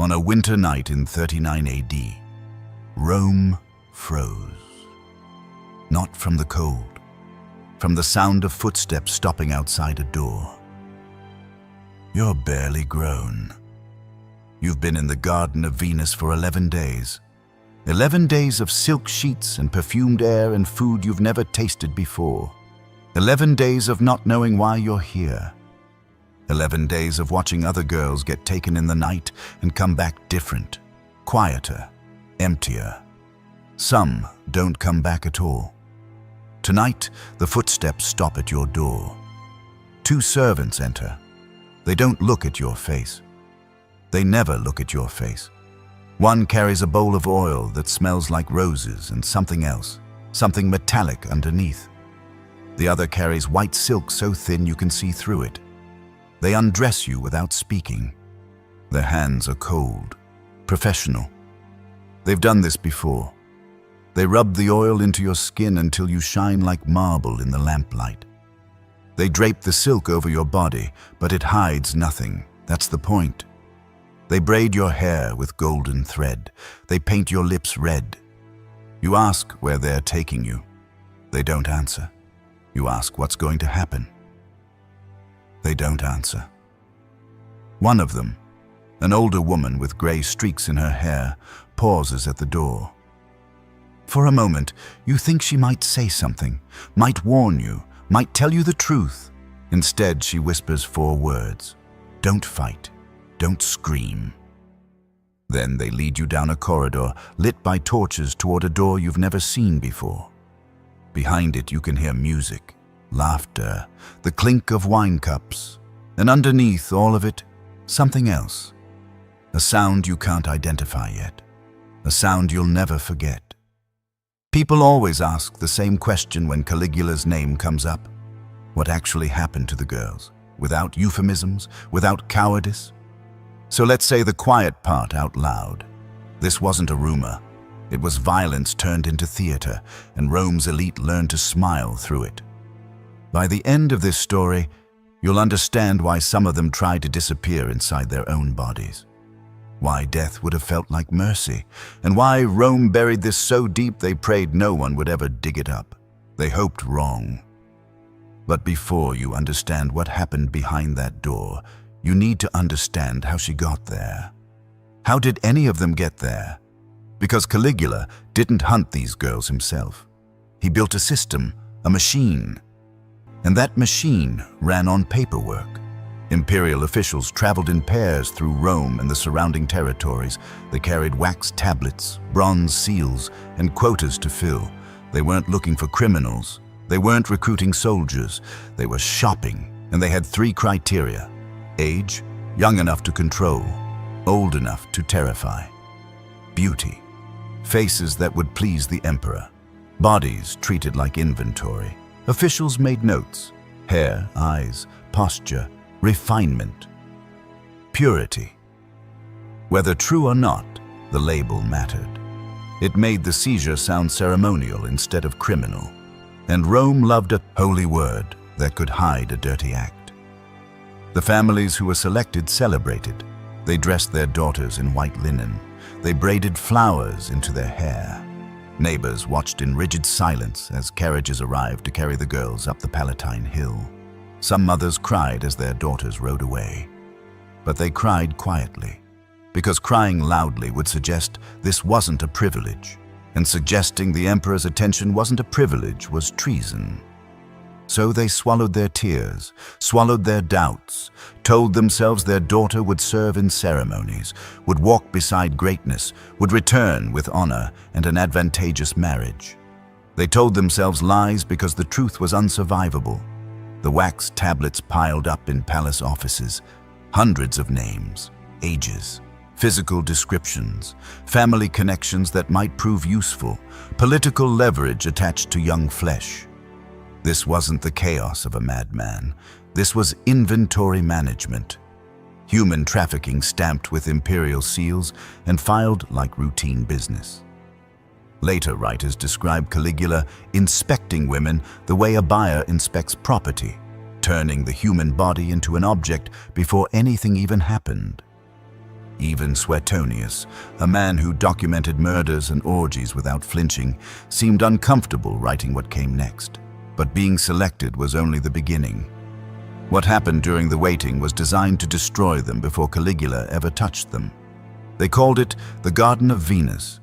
On a winter night in 39 AD, Rome froze. Not from the cold, from the sound of footsteps stopping outside a door. You're barely grown. You've been in the Garden of Venus for 11 days. 11 days of silk sheets and perfumed air and food you've never tasted before. 11 days of not knowing why you're here. 11 days of watching other girls get taken in the night and come back different, quieter, emptier. Some don't come back at all. Tonight, the footsteps stop at your door. 2 servants enter. They don't look at your face. They never look at your face. One carries a bowl of oil that smells like roses and something else, something metallic underneath. The other carries white silk so thin you can see through it. They undress you without speaking. Their hands are cold, professional. They've done this before. They rub the oil into your skin until you shine like marble in the lamplight. They drape the silk over your body, but it hides nothing. That's the point. They braid your hair with golden thread. They paint your lips red. You ask where they're taking you. They don't answer. You ask what's going to happen. They don't answer. One of them, an older woman with gray streaks in her hair, pauses at the door. For a moment, you think she might say something, might warn you, might tell you the truth. Instead, she whispers 4 words. Don't fight. Don't scream. Then they lead you down a corridor lit by torches toward a door you've never seen before. Behind it, you can hear music, laughter, the clink of wine cups, and underneath all of it, something else. A sound you can't identify yet. A sound you'll never forget. People always ask the same question when Caligula's name comes up. What actually happened to the girls? Without euphemisms, without cowardice? So let's say the quiet part out loud. This wasn't a rumor. It was violence turned into theater, and Rome's elite learned to smile through it. By the end of this story, you'll understand why some of them tried to disappear inside their own bodies. Why death would have felt like mercy, and why Rome buried this so deep they prayed no one would ever dig it up. They hoped wrong. But before you understand what happened behind that door, you need to understand how she got there. How did any of them get there? Because Caligula didn't hunt these girls himself. He built a system, a machine. And that machine ran on paperwork. Imperial officials traveled in pairs through Rome and the surrounding territories. They carried wax tablets, bronze seals, and quotas to fill. They weren't looking for criminals. They weren't recruiting soldiers. They were shopping, and they had 3 criteria. Age, young enough to control, old enough to terrify. Beauty, faces that would please the emperor. Bodies treated like inventory. Officials made notes. Hair, eyes, posture, refinement. Purity. Whether true or not, the label mattered. It made the seizure sound ceremonial instead of criminal. And Rome loved a holy word that could hide a dirty act. The families who were selected celebrated. They dressed their daughters in white linen. They braided flowers into their hair. Neighbors watched in rigid silence as carriages arrived to carry the girls up the Palatine Hill. Some mothers cried as their daughters rode away. But they cried quietly, because crying loudly would suggest this wasn't a privilege, and suggesting the emperor's attention wasn't a privilege was treason. So they swallowed their tears, swallowed their doubts, told themselves their daughter would serve in ceremonies, would walk beside greatness, would return with honor and an advantageous marriage. They told themselves lies because the truth was unsurvivable. The wax tablets piled up in palace offices, hundreds of names, ages, physical descriptions, family connections that might prove useful, political leverage attached to young flesh. This wasn't the chaos of a madman. This was inventory management. Human trafficking stamped with imperial seals and filed like routine business. Later writers describe Caligula inspecting women the way a buyer inspects property, turning the human body into an object before anything even happened. Even Suetonius, a man who documented murders and orgies without flinching, seemed uncomfortable writing what came next. But being selected was only the beginning. What happened during the waiting was designed to destroy them before Caligula ever touched them. They called it the Garden of Venus.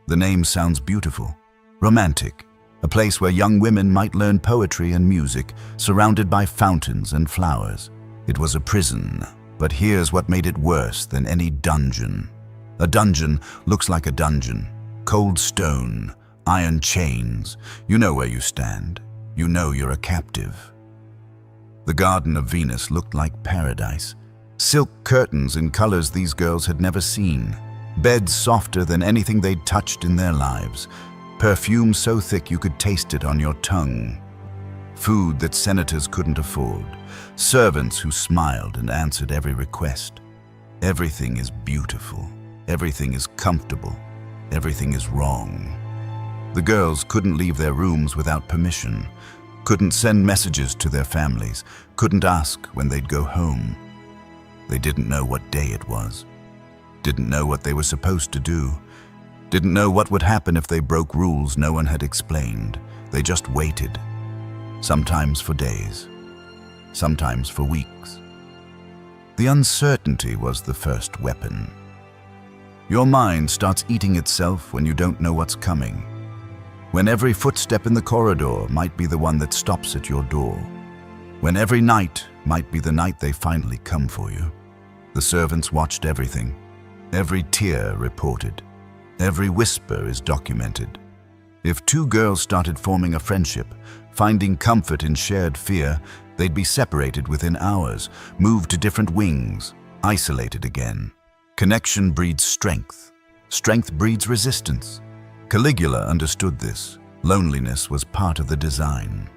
The name sounds beautiful, romantic, a place where young women might learn poetry and music, surrounded by fountains and flowers. It was a prison, but here's what made it worse than any dungeon. A dungeon looks like a dungeon. Cold stone, iron chains. You know where you stand. You know you're a captive. The Garden of Venus looked like paradise. Silk curtains in colors these girls had never seen. Beds softer than anything they'd touched in their lives. Perfume so thick you could taste it on your tongue. Food that senators couldn't afford. Servants who smiled and answered every request. Everything is beautiful. Everything is comfortable. Everything is wrong. The girls couldn't leave their rooms without permission. Couldn't send messages to their families. Couldn't ask when they'd go home. They didn't know what day it was. Didn't know what they were supposed to do. Didn't know what would happen if they broke rules no one had explained. They just waited. Sometimes for days. Sometimes for weeks. The uncertainty was the first weapon. Your mind starts eating itself when you don't know what's coming. When every footstep in the corridor might be the one that stops at your door. When every night might be the night they finally come for you. The servants watched everything. Every tear reported. Every whisper is documented. If two girls started forming a friendship, finding comfort in shared fear, they'd be separated within hours, moved to different wings, isolated again. Connection breeds strength. Strength breeds resistance. Caligula understood this. Loneliness was part of the design.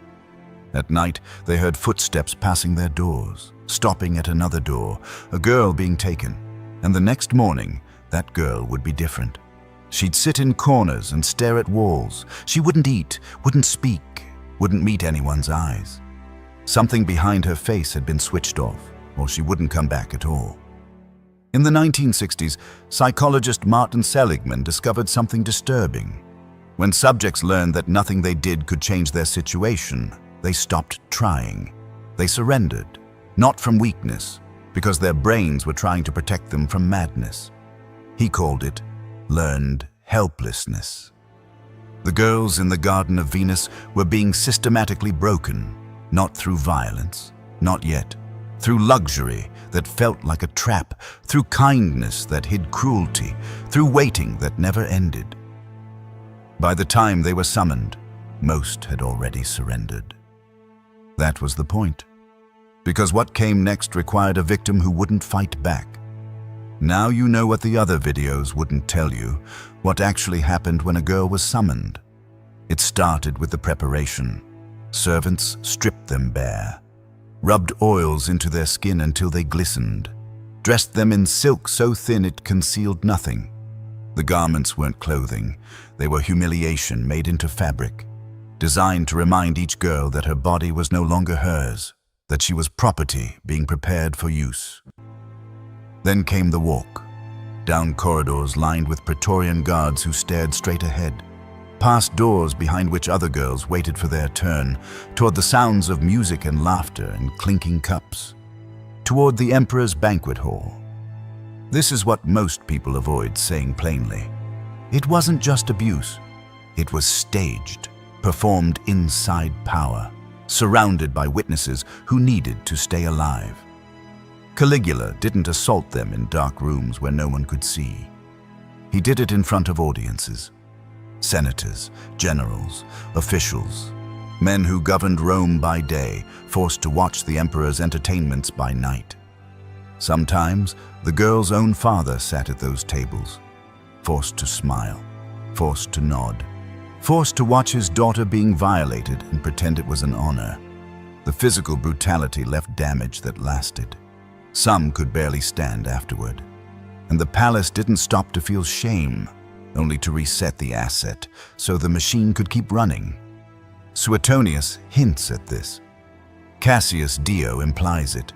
At night, they heard footsteps passing their doors, stopping at another door, a girl being taken. And the next morning, that girl would be different. She'd sit in corners and stare at walls. She wouldn't eat, wouldn't speak, wouldn't meet anyone's eyes. Something behind her face had been switched off, or she wouldn't come back at all. In the 1960s, psychologist Martin Seligman discovered something disturbing. When subjects learned that nothing they did could change their situation, they stopped trying. They surrendered, not from weakness, because their brains were trying to protect them from madness. He called it learned helplessness. The girls in the Garden of Venus were being systematically broken, not through violence, not yet, through luxury that felt like a trap, through kindness that hid cruelty, through waiting that never ended. By the time they were summoned, most had already surrendered. That was the point, because what came next required a victim who wouldn't fight back. Now you know what the other videos wouldn't tell you, what actually happened when a girl was summoned. It started with the preparation. Servants stripped them bare, rubbed oils into their skin until they glistened, dressed them in silk so thin it concealed nothing. The garments weren't clothing, they were humiliation made into fabric, designed to remind each girl that her body was no longer hers, that she was property being prepared for use. Then came the walk, down corridors lined with Praetorian guards who stared straight ahead, past doors behind which other girls waited for their turn, toward the sounds of music and laughter and clinking cups, toward the emperor's banquet hall. This is what most people avoid saying plainly. It wasn't just abuse. It was staged, performed inside power, surrounded by witnesses who needed to stay alive. Caligula didn't assault them in dark rooms where no one could see. He did it in front of audiences. Senators, generals, officials, men who governed Rome by day, forced to watch the emperor's entertainments by night. Sometimes, the girl's own father sat at those tables, forced to smile, forced to nod, forced to watch his daughter being violated and pretend it was an honor. The physical brutality left damage that lasted. Some could barely stand afterward. And the palace didn't stop to feel shame, only to reset the asset so the machine could keep running. Suetonius hints at this. Cassius Dio implies it.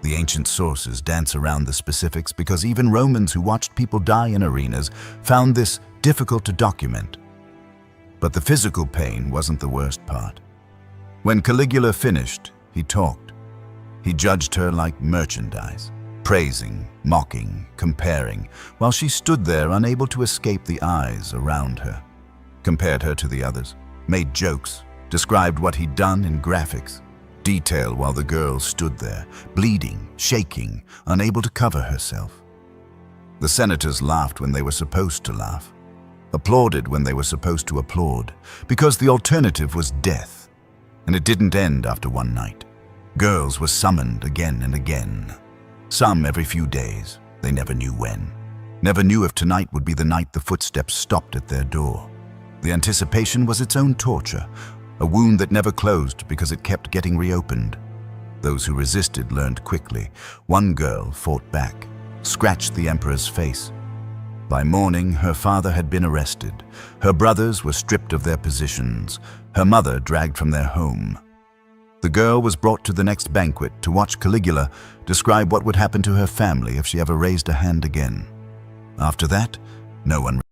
The ancient sources dance around the specifics because even Romans who watched people die in arenas found this difficult to document. But the physical pain wasn't the worst part. When Caligula finished, he talked. He judged her like merchandise, praising, mocking, comparing, while she stood there unable to escape the eyes around her. Compared her to the others, made jokes, described what he'd done in graphics, detail while the girl stood there, bleeding, shaking, unable to cover herself. The senators laughed when they were supposed to laugh, applauded when they were supposed to applaud, because the alternative was death. And it didn't end after one night. Girls were summoned again and again. Some every few days, they never knew when. Never knew if tonight would be the night the footsteps stopped at their door. The anticipation was its own torture, a wound that never closed because it kept getting reopened. Those who resisted learned quickly. One girl fought back, scratched the emperor's face. By morning, her father had been arrested. Her brothers were stripped of their positions, her mother dragged from their home. The girl was brought to the next banquet to watch Caligula describe what would happen to her family if she ever raised a hand again. After that, no one